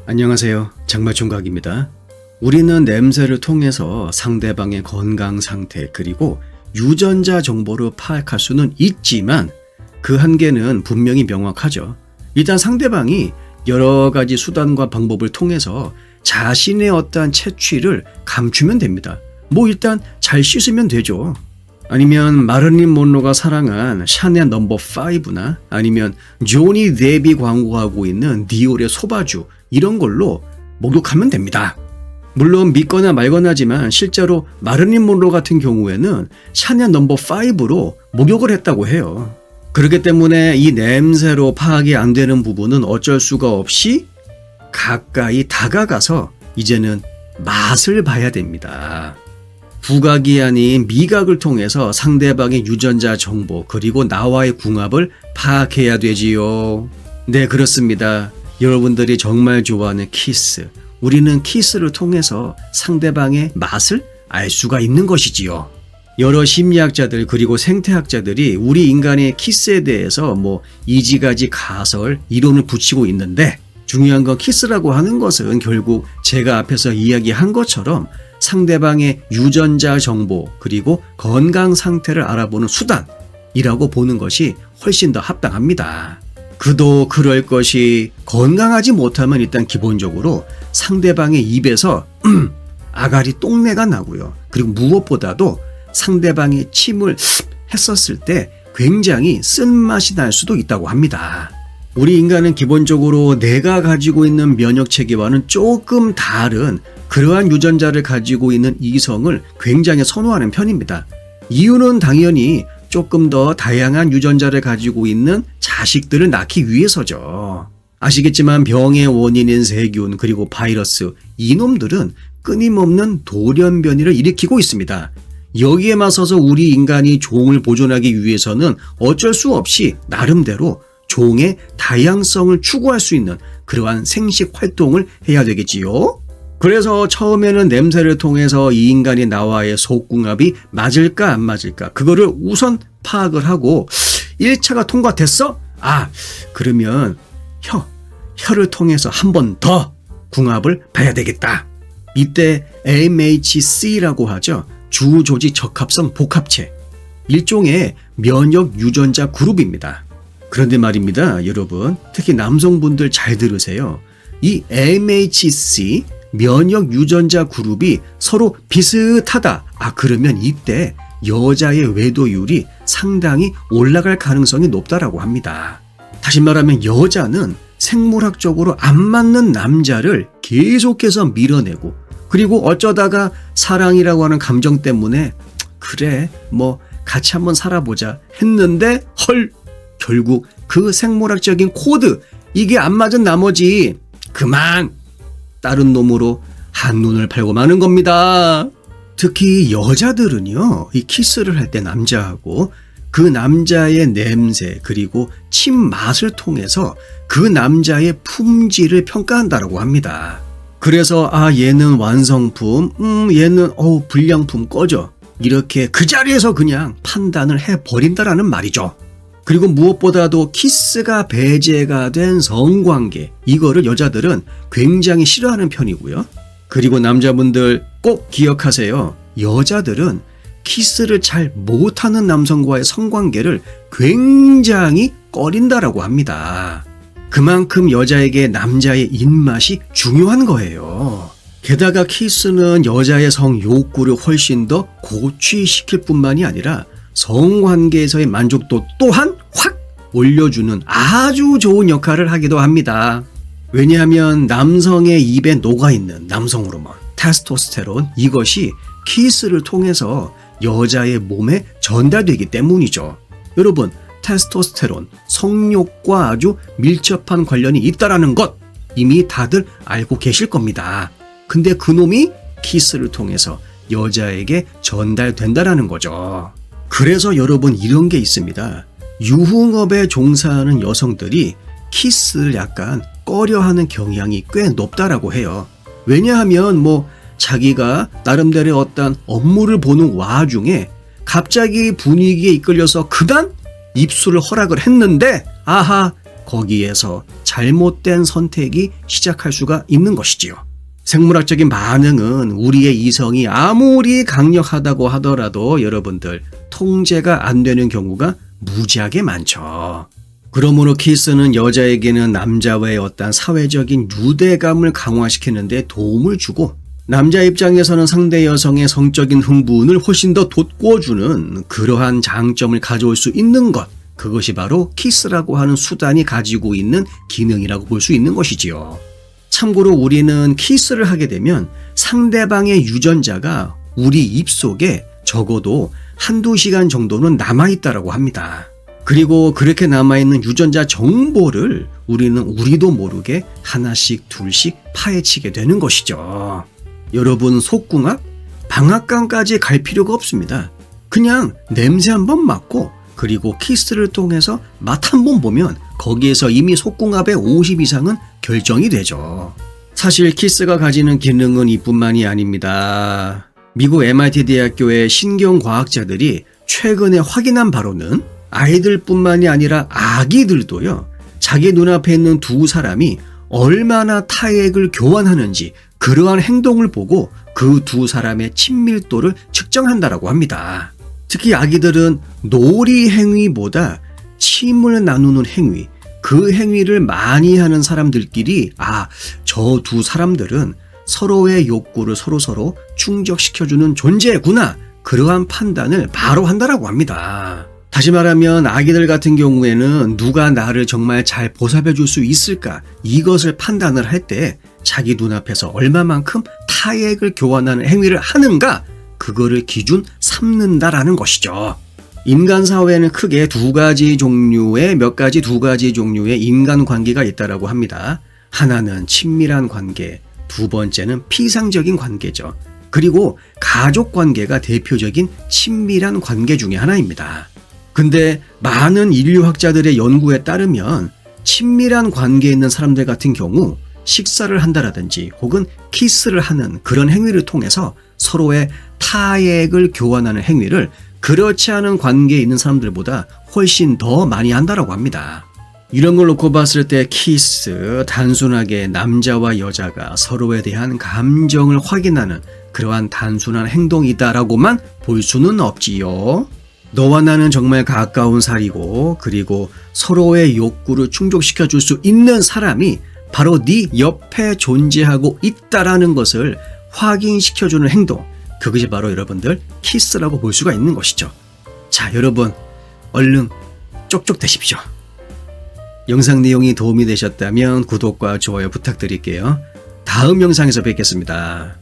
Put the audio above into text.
안녕하세요. 장마총각입니다. 우리는 냄새를 통해서 상대방의 건강 상태 그리고 유전자 정보를 파악할 수는 있지만 그 한계는 분명히 명확하죠. 일단 상대방이 여러 가지 수단과 방법을 통해서 자신의 어떠한 채취를 감추면 됩니다. 일단 잘 씻으면 되죠. 아니면 마릴린 monroe가 사랑한 샤넬 넘버 5나 아니면 조니 데비 광고하고 있는 디올의 소바주 이런 걸로 목욕하면 됩니다. 물론 믿거나 말거나지만 실제로 마릴린 monroe 같은 경우에는 샤넬 넘버 5로 목욕을 했다고 해요. 그렇기 때문에 이 냄새로 파악이 안 되는 부분은 어쩔 수가 없이 가까이 다가가서 이제는 맛을 봐야 됩니다. 후각이 아닌 미각을 통해서 상대방의 유전자 정보 그리고 나와의 궁합을 파악해야 되지요. 네, 그렇습니다. 여러분들이 정말 좋아하는 키스. 우리는 키스를 통해서 상대방의 맛을 알 수가 있는 것이지요. 여러 심리학자들 그리고 생태학자들이 우리 인간의 키스에 대해서 이지가지 가설, 이론을 붙이고 있는데 중요한 건 키스라고 하는 것은 결국 제가 앞에서 이야기한 것처럼 상대방의 유전자 정보 그리고 건강 상태를 알아보는 수단이라고 보는 것이 훨씬 더 합당합니다. 그도 그럴 것이 건강하지 못하면 일단 기본적으로 상대방의 입에서 아가리 똥내가 나고요. 그리고 무엇보다도 상대방이 침을 했었을 때 굉장히 쓴맛이 날 수도 있다고 합니다. 우리 인간은 기본적으로 내가 가지고 있는 면역 체계와는 조금 다른 그러한 유전자를 가지고 있는 이성을 굉장히 선호하는 편입니다. 이유는 당연히 조금 더 다양한 유전자를 가지고 있는 자식들을 낳기 위해서죠. 아시겠지만 병의 원인인 세균 그리고 바이러스 이놈들은 끊임없는 돌연변이를 일으키고 있습니다. 여기에 맞서서 우리 인간이 종을 보존하기 위해서는 어쩔 수 없이 나름대로 종의 다양성을 추구할 수 있는 그러한 생식 활동을 해야 되겠지요. 그래서 처음에는 냄새를 통해서 이 인간이 나와의 속궁합이 맞을까 안 맞을까 그거를 우선 파악을 하고 1차가 통과됐어? 그러면 혀를 통해서 한 번 더 궁합을 봐야 되겠다. 이때 MHC라고 하죠. 주조직 적합성 복합체. 일종의 면역 유전자 그룹입니다. 그런데 말입니다, 여러분. 특히 남성분들 잘 들으세요. 이 MHC 면역 유전자 그룹이 서로 비슷하다. 그러면 이때 여자의 외도율이 상당히 올라갈 가능성이 높다라고 합니다. 다시 말하면 여자는 생물학적으로 안 맞는 남자를 계속해서 밀어내고 그리고 어쩌다가 사랑이라고 하는 감정 때문에 그래 같이 한번 살아보자 했는데 결국 그 생물학적인 코드 이게 안 맞은 나머지 그만 다른 놈으로 한눈을 팔고 마는 겁니다. 특히 여자들은요, 이 키스를 할 때 남자하고 그 남자의 냄새 그리고 침 맛을 통해서 그 남자의 품질을 평가한다라고 합니다. 그래서 얘는 완성품, 얘는 불량품 꺼져 이렇게 그 자리에서 그냥 판단을 해버린다라는 말이죠. 그리고 무엇보다도 키스가 배제가 된 성관계 이거를 여자들은 굉장히 싫어하는 편이고요. 그리고 남자분들 꼭 기억하세요. 여자들은 키스를 잘 못하는 남성과의 성관계를 굉장히 꺼린다라고 합니다. 그만큼 여자에게 남자의 입맛이 중요한 거예요. 게다가 키스는 여자의 성 욕구를 훨씬 더 고취시킬 뿐만이 아니라 성관계에서의 만족도 또한 확 올려주는 아주 좋은 역할을 하기도 합니다. 왜냐하면 남성의 입에 녹아있는 남성 호르몬, 테스토스테론 이것이 키스를 통해서 여자의 몸에 전달되기 때문이죠. 여러분, 테스토스테론, 성욕과 아주 밀접한 관련이 있다는 것 이미 다들 알고 계실 겁니다. 근데 그놈이 키스를 통해서 여자에게 전달된다는 거죠. 그래서 여러분 이런 게 있습니다. 유흥업에 종사하는 여성들이 키스를 약간 꺼려하는 경향이 꽤 높다라고 해요. 왜냐하면 자기가 나름대로의 어떤 업무를 보는 와중에 갑자기 분위기에 이끌려서 그간 입술을 허락을 했는데 거기에서 잘못된 선택이 시작할 수가 있는 것이지요. 생물학적인 반응은 우리의 이성이 아무리 강력하다고 하더라도 여러분들 통제가 안 되는 경우가 무지하게 많죠. 그러므로 키스는 여자에게는 남자와의 어떤 사회적인 유대감을 강화시키는 데 도움을 주고 남자 입장에서는 상대 여성의 성적인 흥분을 훨씬 더 돋궈주는 그러한 장점을 가져올 수 있는 것, 그것이 바로 키스라고 하는 수단이 가지고 있는 기능이라고 볼 수 있는 것이지요. 참고로 우리는 키스를 하게 되면 상대방의 유전자가 우리 입속에 적어도 한두 시간 정도는 남아있다고 합니다. 그리고 그렇게 남아있는 유전자 정보를 우리도 모르게 하나씩 둘씩 파헤치게 되는 것이죠. 여러분, 속궁합? 방앗간까지 갈 필요가 없습니다. 그냥 냄새 한번 맡고 그리고 키스를 통해서 맛 한번 보면 거기에서 이미 속궁합의 50 이상은 결정이 되죠. 사실 키스가 가지는 기능은 이뿐만이 아닙니다. 미국 MIT 대학교의 신경과학자들이 최근에 확인한 바로는 아이들뿐만이 아니라 아기들도요, 자기 눈앞에 있는 두 사람이 얼마나 타액을 교환하는지 그러한 행동을 보고 그 두 사람의 친밀도를 측정한다라고 합니다. 특히 아기들은 놀이 행위보다 침을 나누는 행위, 그 행위를 많이 하는 사람들끼리 저 두 사람들은 서로의 욕구를 서로 충족시켜주는 존재구나, 그러한 판단을 바로 한다라고 합니다. 다시 말하면 아기들 같은 경우에는 누가 나를 정말 잘 보살펴 줄 수 있을까, 이것을 판단을 할 때 자기 눈앞에서 얼마만큼 타액을 교환하는 행위를 하는가, 그거를 기준 삼는다라는 것이죠. 인간 사회에는 크게 두 가지 종류의 인간관계가 있다고 합니다. 하나는 친밀한 관계, 두 번째는 피상적인 관계죠. 그리고 가족관계가 대표적인 친밀한 관계 중에 하나입니다. 근데 많은 인류학자들의 연구에 따르면 친밀한 관계에 있는 사람들 같은 경우 식사를 한다라든지 혹은 키스를 하는 그런 행위를 통해서 서로의 타액을 교환하는 행위를 그렇지 않은 관계에 있는 사람들보다 훨씬 더 많이 한다라고 합니다. 이런 걸 놓고 봤을 때 키스, 단순하게 남자와 여자가 서로에 대한 감정을 확인하는 그러한 단순한 행동이다라고만 볼 수는 없지요. 너와 나는 정말 가까운 사이고, 그리고 서로의 욕구를 충족시켜 줄 수 있는 사람이 바로 네 옆에 존재하고 있다라는 것을 확인시켜주는 행동, 그것이 바로 여러분들 키스라고 볼 수가 있는 것이죠. 자, 여러분, 얼른 쪽쪽 되십시오. 영상 내용이 도움이 되셨다면 구독과 좋아요 부탁드릴게요. 다음 영상에서 뵙겠습니다.